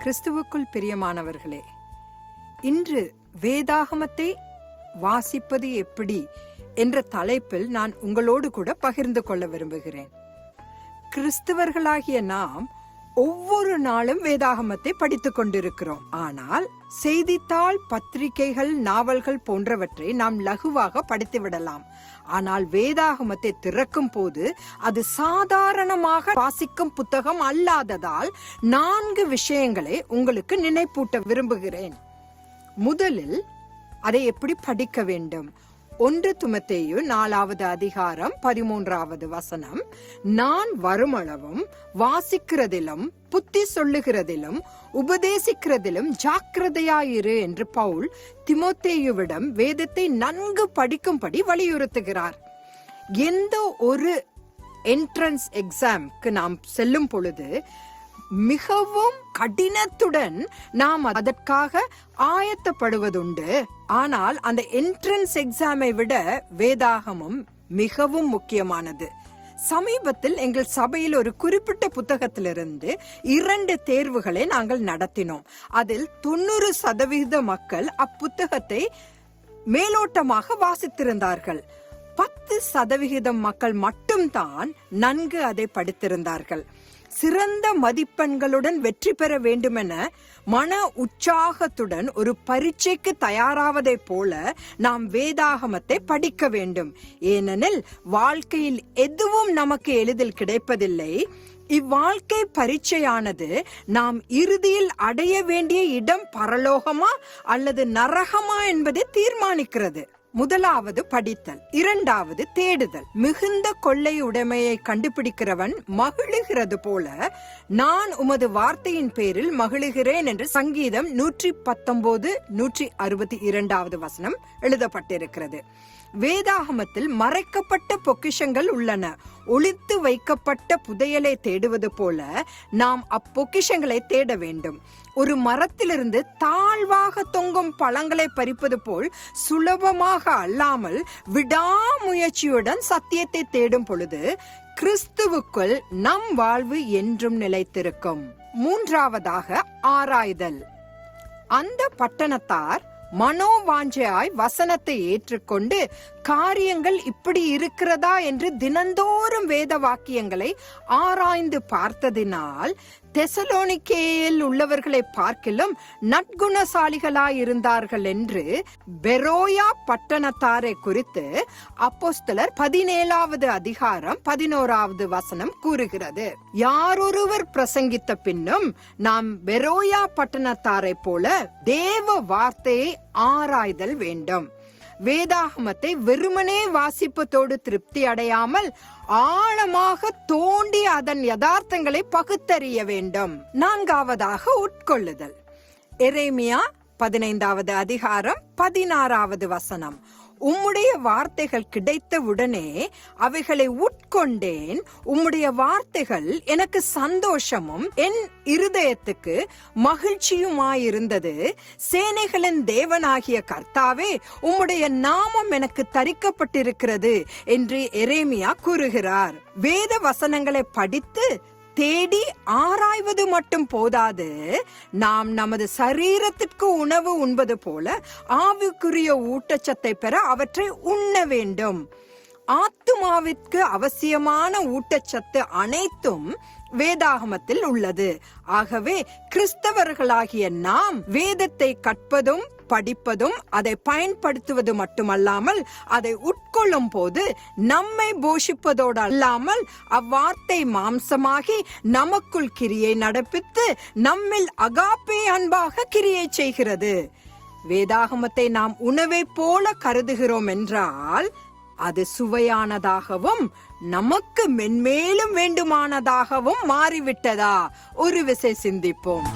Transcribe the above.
கிறிஸ்துவுக்குள் பிரியமானவர்களே, இன்று வேதாகமத்தை வாசிப்பது எப்படி என்ற தலைப்பில் நான் உங்களோடு கூட பகிர்ந்து கொள்ள விரும்புகிறேன். கிறிஸ்தவர்களாகிய நாம் ஒவ்வொரு நாளும் வேதாகமத்தை படித்துக் கொண்டிருக்கிறோம். ஆனால் செய்தித்தாள், பத்திரிகைகள், நாவல்கள் போன்றவற்றை நாம் லகுவாக படித்து விடலாம். ஆனால் வேதாகமத்தை திறக்கும் போது அது சாதாரணமாக வாசிக்கும் புத்தகம் அல்லாததால் 4 விஷயங்களை உங்களுக்கு நினைப்பூட்ட விரும்புகிறேன். முதலில் அதை எப்படி படிக்க வேண்டும்? 1 தீமோத்தேயு 4வது அதிகாரம் 13வது வசனம், நான் வருமளவும் வாசிக்கிறதிலும் புத்தி சொல்லுகிறதிலும் உபதேசிக்கிறதிலும் ஜாக்கிரதையாயிரு என்று பவுல் தீமோத்தேயுவிடம் வேதத்தை நன்கு படிக்கும்படி வலியுறுத்துகிறார். எந்த ஒரு என்ட்ரன்ஸ் எக்ஸாம்க்கு நாம் செல்லும் பொழுது மிகவும் கடினத்துடன் நாம் அதற்காக ஆயத்தப்படுவதுண்டு. ஆனால் அந்த என்ட்ரன்ஸ் எக்ஸாமை விட வேதாகமம் மிகவும் முக்கியமானது. சமீபத்தில் எங்கள் சபையில் ஒரு குறிப்பிட்ட புத்தகத்திலிருந்து 2 தேர்வுகளை நாங்கள் நடத்தினோம். அதில் 90% மக்கள் அப்புத்தகத்தை மேலோட்டமாக வாசித்திருந்தார்கள். 10% மக்கள் மட்டும்தான் நன்கு அதை படித்திருந்தார்கள். சிறந்த மதிப்பெண்களுடன் வெற்றி பெற வேண்டுமென மன உற்சாகத்துடன் ஒரு பரீட்சைக்கு தயாராவதை போல நாம் வேதாகமத்தை படிக்க வேண்டும். ஏனெனில் வாழ்க்கையில் எதுவும் நமக்கு எளிதில் கிடைப்பதில்லை. இவ்வாழ்க்கை பரீட்சையானது நாம் இறுதியில் அடைய வேண்டிய இடம் பரலோகமா அல்லது நரகமா என்பதை தீர்மானிக்கிறது. முதலாவது படித்தல், 2வது தேடுதல். மிகுந்த கொள்ளை உடைமையை கண்டுபிடிக்கிறவன் மகிழுகிறது போல நான் உமது வார்த்தையின் பேரில் மகிழுகிறேன் என்று சங்கீதம் 119, 162வது வசனம் எழுதப்பட்டிருக்கிறது. வேதாகமத்தில் மறைக்கப்பட்ட பொக்கிஷங்கள் உள்ளன. ஒளித்து வைக்கப்பட்ட புதையலை தேடுவது போல நாம் அப்பொக்கிஷங்களை தேட வேண்டும். ஒரு மரத்திலிருந்து தாழ்வாக தொங்கும் பழங்களை பறிப்பது போல் சுலபமாக அல்லாமல் விடாமுயற்சியுடன் சத்தியத்தை தேடும் பொழுது கிறிஸ்துவுக்குள் நம் வாழ்வு என்றும் நிலைத்திருக்கும். 3வதாக ஆராய்தல். அந்த பட்டணத்தார் மனோவாஞ்சையாய் வசனத்தை ஏற்றுக்கொண்டு காரியங்கள் இப்படி இருக்கிறதா என்று தினந்தோறும் வேத வாக்கியங்களை ஆராய்ந்து பார்த்ததினால் தெசலோனிக்கேயில் உள்ளவர்களை பார்க்கிலும் நற்குணசாலிகளாயிருந்தார்கள் என்று பெரோயா பட்டணத்தாரை குறித்து அப்போஸ்தலர் 17வது அதிகாரம் 11வது வசனம் கூறுகிறது. யாரொருவர் பிரசங்கித்த பின்னும் நாம் பெரோயா பட்டணத்தாரை போல தேவ வார்த்தையை ஆராய்தல் வேண்டும். வேதாகமத்தை வெறுமனே வாசிப்பதோடு திருப்தி அடையாமல் ஆழமாக தோண்டி அதன் யதார்த்தங்களை பகுத்தறிய வேண்டும். 4வதாக உட்கொள்ளுதல். எரேமியா 15வது அதிகாரம் 16வது வசனம், உம்முடைய வார்த்தைகள் கிடைத்த உடனே அவைகளை உட்கொண்டேன். உம்முடைய வார்த்தைகள் எனக்கு சந்தோஷமும் என் இருதயத்துக்கு மகிழ்ச்சியுமாயிருந்தது. சேனைகளின் தேவனாகிய கர்த்தாவே, உம்முடைய நாமம் எனக்கு தரிக்கப்பட்டிருக்கிறது என்று எரேமியா கூறுகிறார். வேத வசனங்களை படித்து தேடி ஆராய்வது மட்டும் போதாது, நாம் நமது சரீரத்திற்கு உணவு உண்பது போல ஆவிக்குரிய ஊட்டச்சத்தை பெற அவற்றை உண்ண வேண்டும். ஆத்துமாவிற்கு அவசியமான ஊட்டச்சத்து அனைத்தும் வேதாகமத்தில் உள்ளது. ஆகவே கிறிஸ்தவர்களாகிய நாம் வேதத்தை கற்பதும் படிப்பதும் அதை பயன்படுத்துவது மட்டுமல்லாமல் அதை உட்கொள்ளும் போது நம்மை போஷிப்பதோடு அல்லாமல் அவ்வார்த்தை மாம்சமாகி நமக்குள் கிரியை நடப்பித்து நம்மில் அகாப்பே அன்பாக கிரியை செய்கிறது. வேதாகமத்தை நாம் உணவை போல கருதுகிறோம் என்றால் அது சுவையானதாகவும் நமக்கு மென்மேலும் வேண்டுமானதாகவும் மாறிவிட்டதா? ஒரு விசை சிந்திப்போம்.